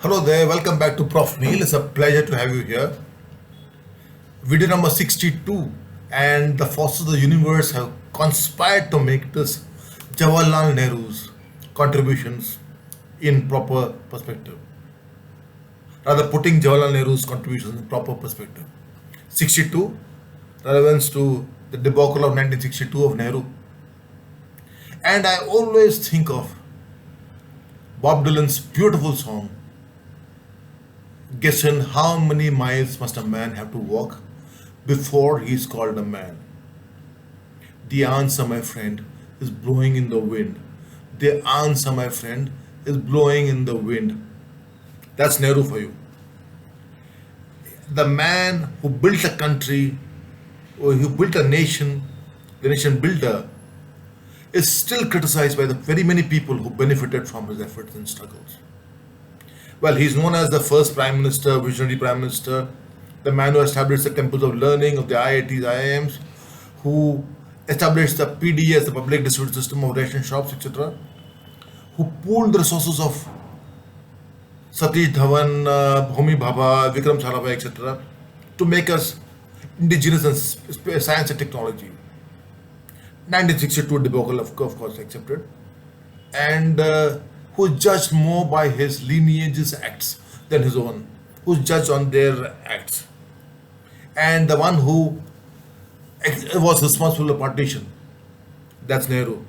Hello there, welcome back to Profneel. It's a pleasure to have you here. Video number 62, and the forces of the universe have conspired to make this Jawaharlal Nehru's contributions in proper perspective. Rather, putting Jawaharlal Nehru's contributions in proper perspective. 62, relevance to the debacle of 1962 of Nehru. And I always think of Bob Dylan's beautiful song, guessing how many miles must a man have to walk before he is called a man. The answer, my friend, is blowing in the wind. The answer, my friend, is blowing in the wind. That's Nehru for you. The man who built a country, or who built a nation, the nation builder, is still criticized by the very many people who benefited from his efforts and struggles. Well, he's known as the first prime minister, visionary prime minister, the man who established the temples of learning of the IITs, IIMs, who established the PDS, the public distribution system of ration shops, etc., who pooled the resources of Satish Dhawan, Homi Bhabha, Vikram Sarabhai, etc., to make us indigenous in science and technology. 1962 debacle, of course, accepted, and who judged more by his lineage's acts than his own, who's judged on their acts, and the one who was responsible for partition. That's Nehru.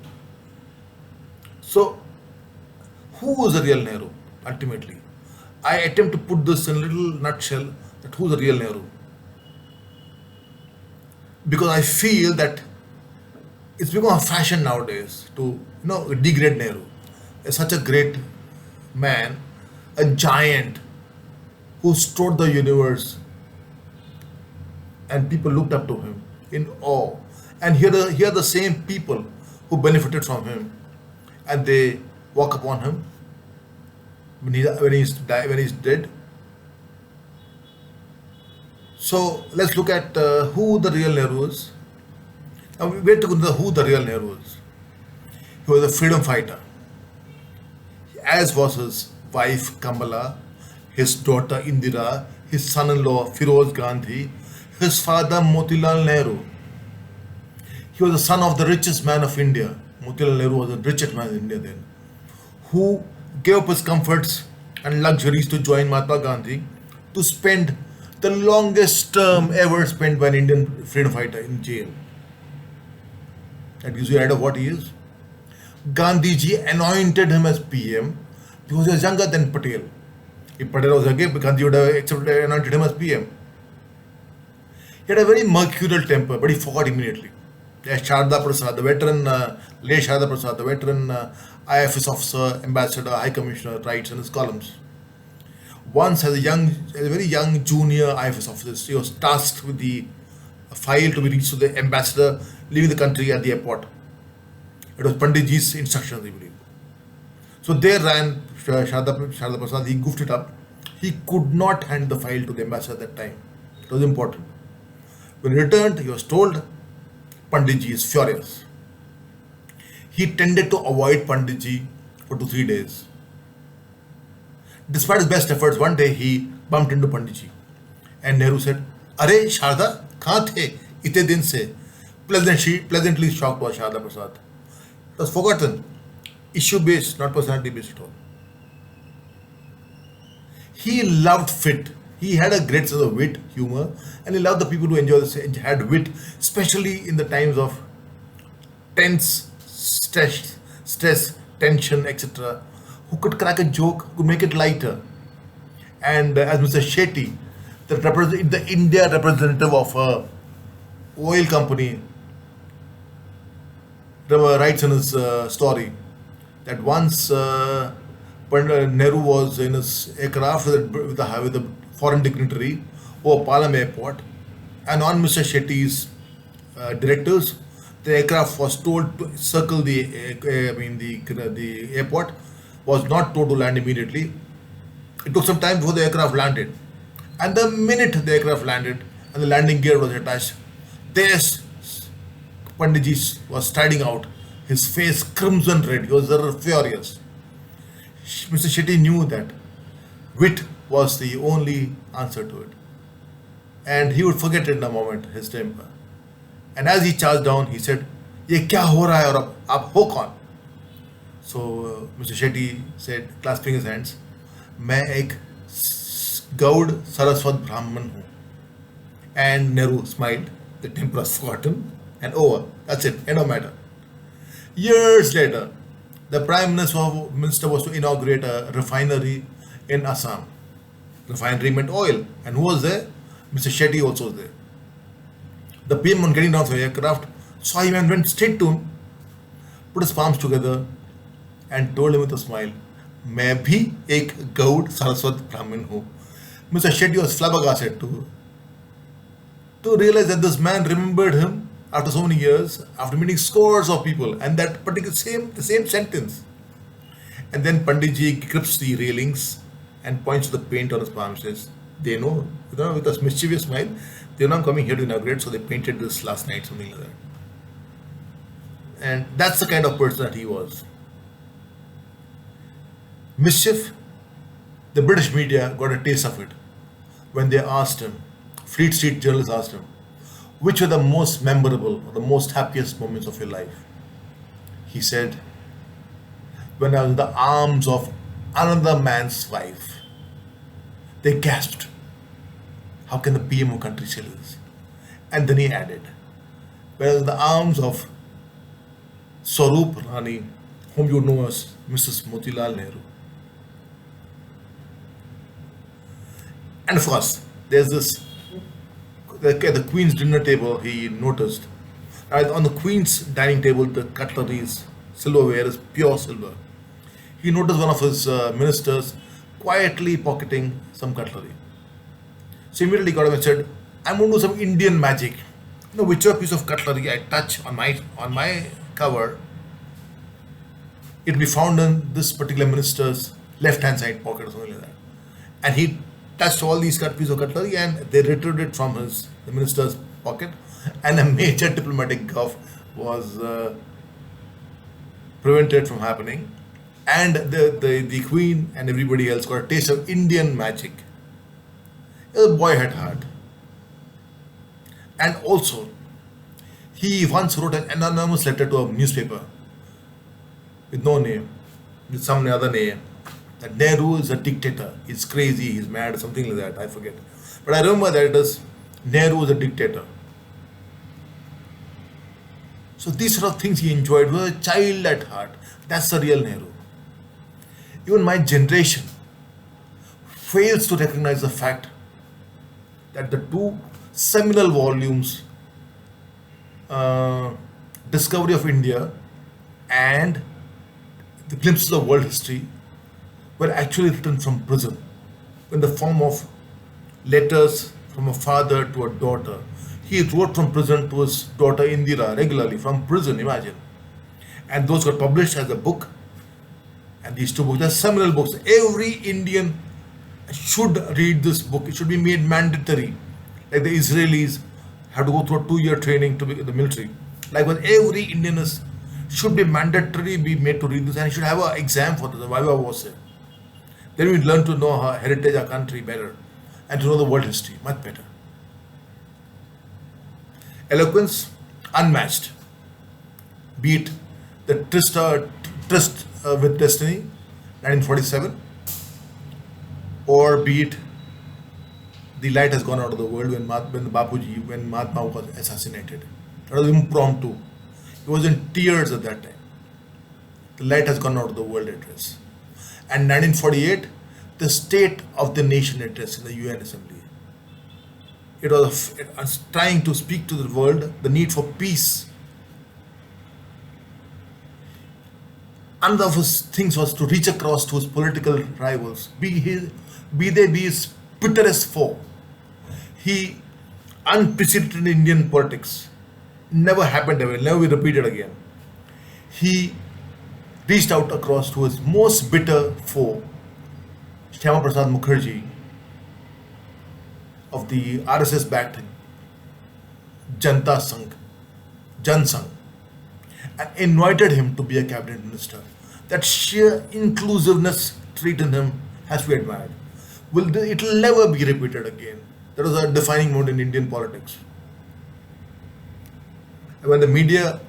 So, who is the real Nehru? Ultimately, I attempt to put this in a little nutshell. That who's the real Nehru? Because I feel that it's become a fashion nowadays to degrade Nehru. As such a great man, a giant who stored the universe, and people looked up to him in awe. And here are the same people who benefited from him, and they walk upon him when he's dead. So let's look at who the real Nehru is. Now we wait to know who the real Nehru is. He was a freedom fighter, as was his wife Kamala, his daughter Indira, his son-in-law Firoz Gandhi, his father Motilal Nehru. He was the son of the richest man of India. Motilal Nehru was the richest man in India then, who gave up his comforts and luxuries to join Mahatma Gandhi to spend the longest term ever spent by an Indian freedom fighter in jail. That gives you an idea of what he is. Gandhiji anointed him as PM because he was younger than Patel. If Patel was younger, Gandhi would have anointed him as PM. He had a very mercurial temper, but he forgot immediately. There's Sardar Prasad, the veteran, late Sardar Prasad, the veteran IFS officer, ambassador, high commissioner, writes in his columns. Once, as a very young junior IFS officer, he was tasked with the file to be reached to the ambassador leaving the country at the airport. It was Panditji's instructions, I believe. So there ran Sardar Prasad, he goofed it up. He could not hand the file to the ambassador at that time. It was important. When he returned, he was told, Panditji is furious. He tended to avoid Panditji for 2-3 days. Despite his best efforts, one day he bumped into Panditji. And Nehru said, Arey Sharda, kahan the? Ite din se. Pleasantly shocked was Sardar Prasad. It was forgotten. Issue based, not personality based at all. He loved fit. He had a great sense of wit, humor, and he loved the people who had wit, especially in the times of tense, stress, tension, etc. Who could crack a joke, who could make it lighter. And as Mr. Shetty, the India representative of a oil company, writes in his story that once Nehru was in his aircraft with a foreign dignitary over Palam airport, and on Mr. Shetty's directives, the aircraft was told to circle the airport, was not told to land immediately. It took some time before the aircraft landed, and the minute the aircraft landed and the landing gear was attached, there's Panditji was striding out, his face crimson red. He was furious. Mr. Shetty knew that Wit was the only answer to it. And he would forget in a moment his temper. And as he charged down, he said, "ये क्या हो रहा है और अब आप हो कौन?" So Mr. Shetty said, clasping his hands, "मैं एक गौड़ सरस्वत ब्राह्मण हूँ." And Nehru smiled. The temper was forgotten and over. That's it. End of matter. Years later, the Prime Minister was to inaugurate a refinery in Assam. Refinery meant oil. And who was there? Mr. Shetty also was there. The PM, on getting down from the aircraft, saw him and went straight to him, put his palms together, and told him with a smile, "मैं भी एक गौड़ सरस्वत ब्राह्मण हूँ." Mr. Shetty was flabbergasted to realize that this man remembered him after so many years, after meeting scores of people, and that the same sentence. And then Panditji grips the railings and points to the paint on his palm and says, "They know, with a mischievous smile, they know I'm coming here to inaugurate, so they painted this last night," something like that. And that's the kind of person that he was. Mischief, the British media got a taste of it when they asked him, Fleet Street journalists asked him, which were the most memorable or the most happiest moments of your life? He said, "When I was in the arms of another man's wife." They gasped. How can the PM of country say this? And then he added, "When I was in the arms of Swaroop Rani, whom you know as Mrs. Motilal Nehru." And of course, there's the Queen's dinner table, he noticed. On the Queen's dining table, the cutlery silverware is pure silver. He noticed one of his ministers quietly pocketing some cutlery. So immediately got up and said, "I'm going to do some Indian magic. Whichever piece of cutlery I touch on my cover, it'll be found in this particular minister's left-hand side pocket," or something like that. And he touched all these pieces of cutlery and they retrieved it from the minister's pocket, and a major diplomatic gaffe was prevented from happening, and the Queen and everybody else got a taste of Indian magic. The boy had heart. And also, he once wrote an anonymous letter to a newspaper with no name, with some other name, that Nehru is a dictator, he's crazy, he's mad, something like that, I forget. But I remember that it is Nehru is a dictator. So these sort of things he enjoyed. He was a child at heart. That's the real Nehru. Even my generation fails to recognize the fact that the two seminal volumes, Discovery of India and The Glimpses of World History, were actually written from prison in the form of letters from a father to a daughter. He wrote from prison to his daughter Indira regularly from prison, imagine. And those got published as a book. And these two books are seminal books. Every Indian should read this book. It should be made mandatory. Like the Israelis have to go through a 2-year training to be in the military. Likewise, every Indian should be mandatory be made to read this, and should have an exam for this. Viva voce. Then we learn to know our heritage, our country better, and to know the world history much better. Eloquence, unmatched. Be it the tryst with destiny, 1947, or be it the light has gone out of the world when Mahatma was assassinated. That was impromptu. He was in tears at that time. The light has gone out of the world address. And 1948, the State of the Nation address in the UN Assembly. It was trying to speak to the world the need for peace. Another of his things was to reach across to his political rivals, be they his bitterest foe. He unprecedented Indian politics. Never happened ever, never be repeated again. He reached out across to his most bitter foe, Shyama Prasad Mukherjee of the RSS-backed Jan Sangh, and invited him to be a cabinet minister. That sheer inclusiveness trait in him has to be admired. It will never be repeated again. That was a defining moment in Indian politics. And when the media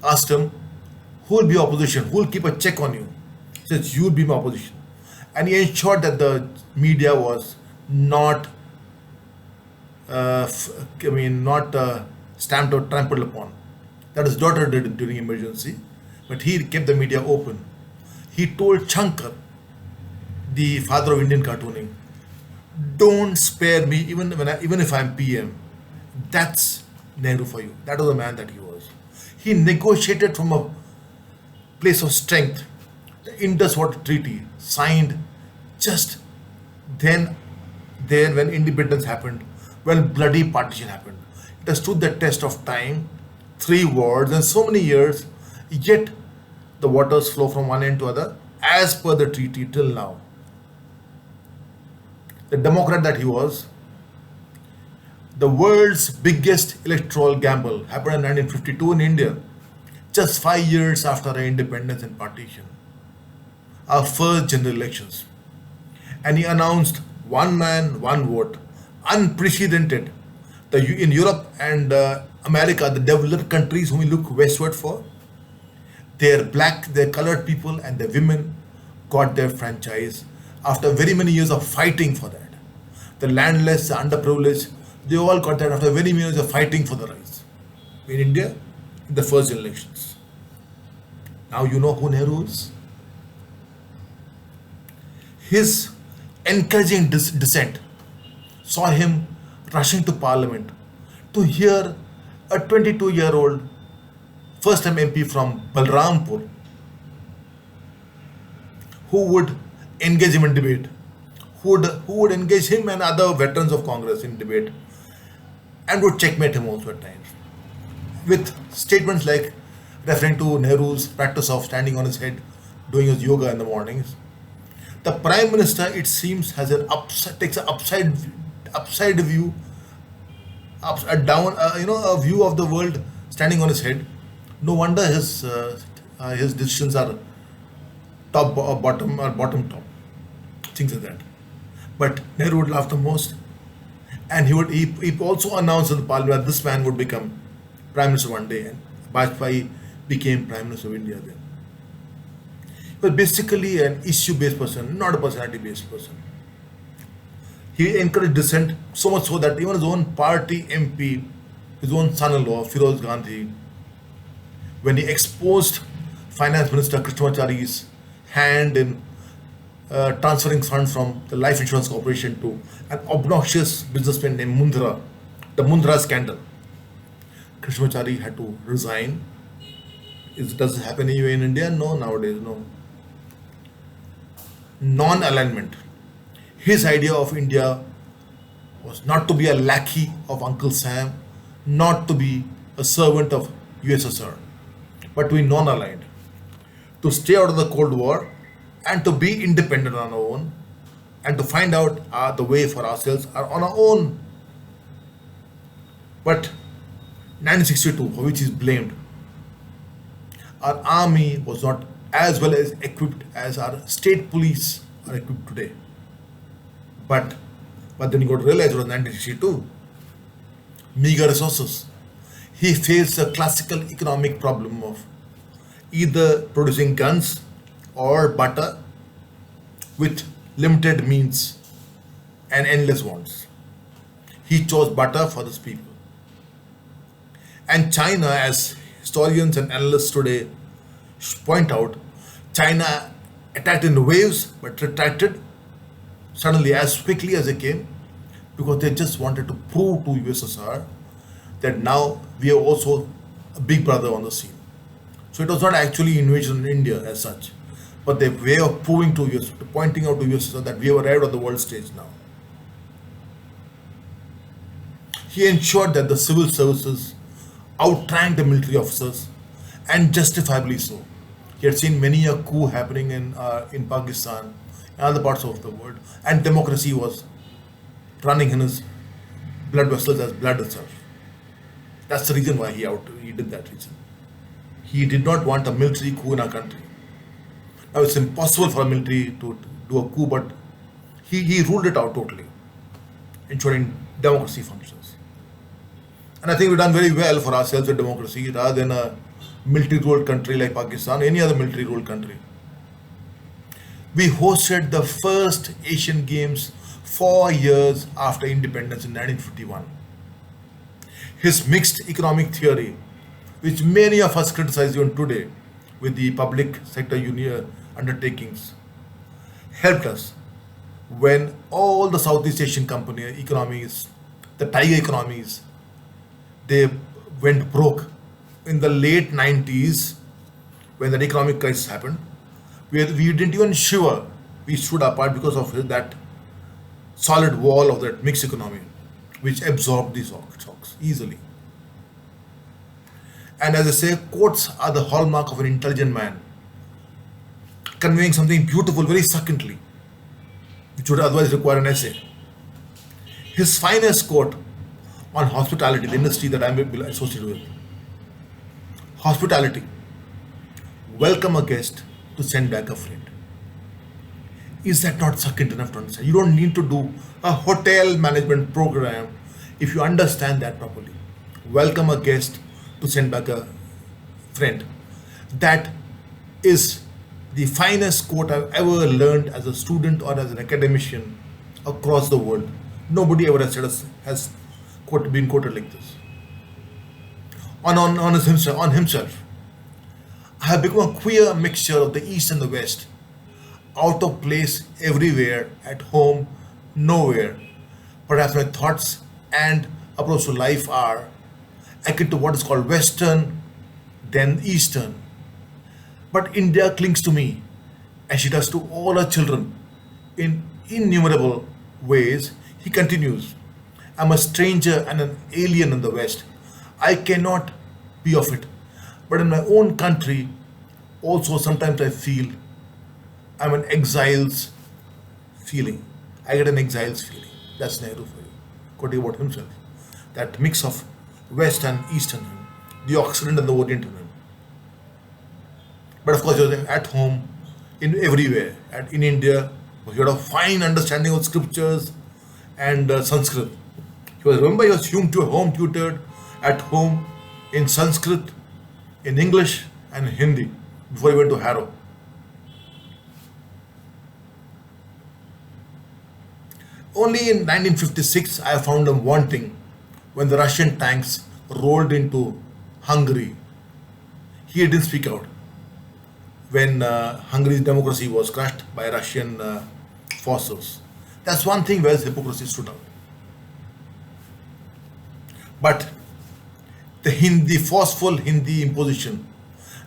asked him, who will be opposition? Who will keep a check on you? He says, you will be my opposition. And he ensured that the media was not, not stamped or trampled upon. That his daughter did during emergency, but he kept the media open. He told Shankar, the father of Indian cartooning, don't spare me even if I'm PM. That's Nehru for you. That was the man that he was. He negotiated from a place of strength. The Indus Water Treaty signed just then, there when independence happened, when bloody partition happened. It has stood the test of time, 3 wars and so many years, yet the waters flow from one end to other as per the treaty till now. The Democrat that he was, the world's biggest electoral gamble happened in 1952 in India, just 5 years after our independence and partition, our first general elections. And he announced one man, one vote, unprecedented. In Europe and America, the developed countries whom we look westward for, their black, their colored people and their women got their franchise after very many years of fighting for that. The landless, the underprivileged, they all got that after very many years of fighting for the rights. In India, in the first elections. Now you know who Nehru is? His encouraging dissent saw him rushing to parliament to hear a 22-year-old first-time MP from Balrampur who would engage him in debate, who would engage him and other veterans of Congress in debate and would checkmate him also at times with statements like referring to Nehru's practice of standing on his head, doing his yoga in the mornings. The Prime Minister, it seems, has takes an upside view, a view of the world standing on his head. No wonder his decisions are top or bottom or bottom top, things like that. But Nehru would laugh the most, and he also announced in the parliament that this man would become Prime Minister one day, and Vajpayee became Prime Minister of India then. He was basically an issue-based person, not a personality-based person. He encouraged dissent so much so that even his own party MP, his own son-in-law, Firoz Gandhi, when he exposed Finance Minister Krishnamachari's hand in transferring funds from the Life Insurance Corporation to an obnoxious businessman named Mundra, the Mundra scandal, Krishnamachari had to resign. Does it happen anywhere in India? No, nowadays, no. Non-alignment. His idea of India was not to be a lackey of Uncle Sam, not to be a servant of USSR, but to be non-aligned, to stay out of the Cold War and to be independent on our own and to find out the way for ourselves are on our own. But 1962, for which he is blamed, our army was not as well as equipped as our state police are equipped today. But then you got to realize it was 1962. Meager resources. He faced a classical economic problem of either producing guns or butter with limited means and endless wants. He chose butter for his people. And China, as historians and analysts today point out, China attacked in waves but retracted suddenly as quickly as they came because they just wanted to prove to USSR that now we are also a big brother on the scene. So it was not actually invasion in India as such, but their way of proving to us, pointing out to USSR that we have arrived on the world stage now. He ensured that the civil services outranked the military officers, and justifiably so. He had seen many a coup happening in Pakistan and other parts of the world, and democracy was running in his blood vessels as blood itself. That's the reason why he did that reason. He did not want a military coup in our country. Now it's impossible for a military to do a coup, but he ruled it out totally, ensuring democracy functions. And I think we've done very well for ourselves with democracy rather than a military ruled country like Pakistan, any other military ruled country. We hosted the first Asian Games 4 years after independence in 1951. His mixed economic theory, which many of us criticize even today with the public sector union undertakings, helped us when all the Southeast Asian company economies, the tiger economies, they went broke in the late 90s when the economic crisis happened. We didn't even shiver. We stood apart because of that solid wall of that mixed economy, which absorbed these shocks easily. And as I say, quotes are the hallmark of an intelligent man, conveying something beautiful very succinctly, which would otherwise require an essay. His finest quote on hospitality, the industry that I'm associated with. Hospitality. Welcome a guest to send back a friend. Is that not succinct enough to understand? You don't need to do a hotel management program if you understand that properly. Welcome a guest to send back a friend. That is the finest quote I've ever learned as a student or as an academician across the world. Nobody ever has been quoted like this. On himself, I have become a queer mixture of the East and the West, out of place everywhere, at home, nowhere. Perhaps my thoughts and approach to life are akin to what is called Western, then Eastern. But India clings to me, as she does to all her children, in innumerable ways. He continues, I'm a stranger and an alien in the West. I cannot be of it. But in my own country, also sometimes I feel I'm an exile's feeling. I get an exile's feeling. That's Nehru for you, quoting about himself. That mix of West and East in him, the Occident and the Orient in him. But of course, he was at home in everywhere. In India, he had a fine understanding of scriptures and Sanskrit. He was home tutored at home in Sanskrit, in English, and Hindi before he went to Harrow. Only in 1956 I found him wanting when the Russian tanks rolled into Hungary. He didn't speak out when Hungary's democracy was crushed by Russian forces. That's one thing where his hypocrisy stood out. But the forceful Hindi imposition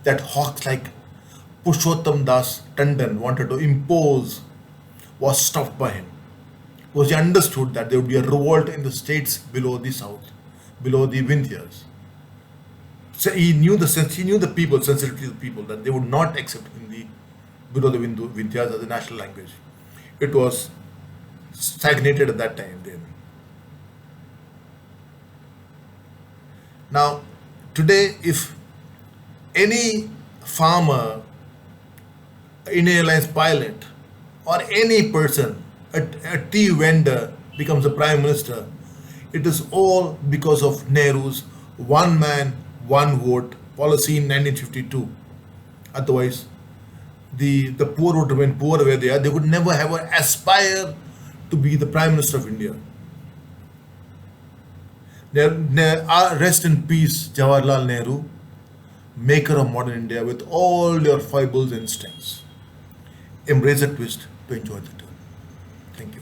that hawks like Purushottam Das Tandon wanted to impose was stopped by him. Because he understood that there would be a revolt in the states below the south, below the Vindhyas. So he knew the people, sensitivity of the people, that they would not accept Hindi below the Vindhyas as a national language. It was stagnated at that time then. Now, today, if any farmer, an airlines pilot, or any person, a tea vendor becomes a prime minister, it is all because of Nehru's one man, one vote policy in 1952. Otherwise, the poor would remain poor where they are. They would never ever aspire to be the prime minister of India. Rest in peace, Jawaharlal Nehru, maker of modern India with all your foibles and strengths. Embrace a twist to enjoy the turn. Thank you.